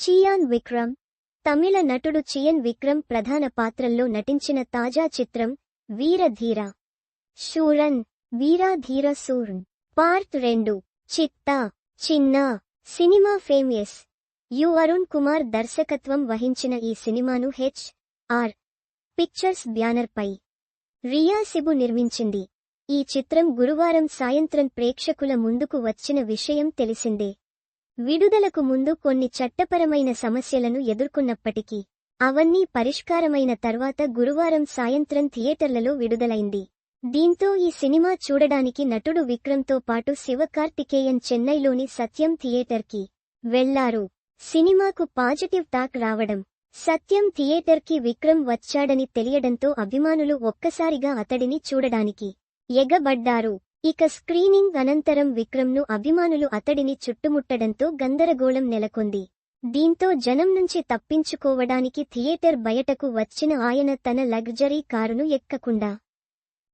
చియాన్ విక్రమ్ తమిళ నటుడు చియన్ విక్రమ్ ప్రధాన పాత్రల్లో నటించిన తాజా చిత్రం Veera Dheera Sooran వీరాధీర సూరన్ part 2 Chithha Chinna cinema famous U Arun Kumar దర్శకత్వం వహించిన ఈ సినిమాను హెచ్.ఆర్. పిక్చర్స్ బ్యానర్ పై రియా సిబు నిర్మించింది. ఈ చిత్రం గురువారం సాయంత్రం ప్రేక్షకుల ముందుకు వచ్చిన విషయం తెలిసిందే. విడుదలకు ముందు కొన్ని చట్టపరమైన సమస్యలను ఎదుర్కొన్నప్పటికీ అవన్నీ పరిష్కారమైన తర్వాత గురువారం సాయంత్రం థియేటర్లలో విడుదలైంది. దీంతో ఈ సినిమా చూడడానికి నటుడు విక్రమ్తో పాటు శివకార్తికేయన్ చెన్నైలోని సత్యం థియేటర్కి వెళ్లారు. సినిమాకు పాజిటివ్ టాక్ రావడం, సత్యం థియేటర్కి విక్రమ్ వచ్చాడని తెలియడంతో అభిమానులు ఒక్కసారిగా అతడిని చూడడానికి ఎగబడ్డారు. ఇక స్క్రీనింగ్ అనంతరం విక్రమ్ను అభిమానులు అతడిని చుట్టుముట్టడంతో గందరగోళం నెలకొంది. దీంతో జనం నుంచి తప్పించుకోవడానికి థియేటర్ బయటకు వచ్చిన ఆయన తన లగ్జరీ కారును ఎక్కకుండా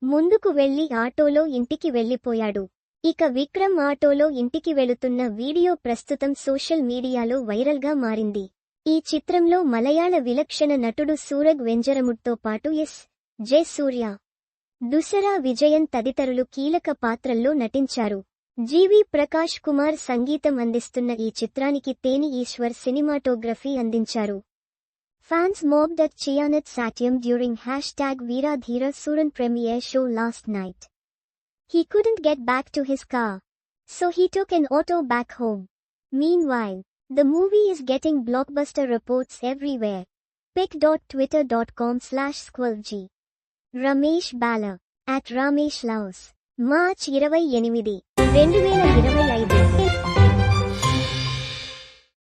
ముందుకు వెళ్లి ఆటోలో ఇంటికి వెళ్లిపోయాడు. ఇక విక్రమ్ ఆటోలో ఇంటికి వెళుతున్న వీడియో ప్రస్తుతం సోషల్ మీడియాలో వైరల్గా మారింది. ఈ చిత్రంలో మలయాళ విలక్షణ నటుడు సూరగ్ వెంజరముడ్తో పాటు ఎస్.జె. సూర్య, దుసరా విజయన్ తదితరులు కీలక పాత్రల్లో నటించారు. జి.వి. ప్రకాష్ కుమార్ సంగీతం అందిస్తున్న ఈ చిత్రానికి తేని ఈశ్వర్ సినిమాటోగ్రఫీ అందించారు. Fans mobbed at Chiyanat Satyam during #Veeradhira Suran premiere show last night. He couldn't get back to his car, so he took an auto back home. Meanwhile, the movie is getting blockbuster reports everywhere. pic.twitter.com/squirrelg. Ramesh Bala @RameshLaos. March 28, 2020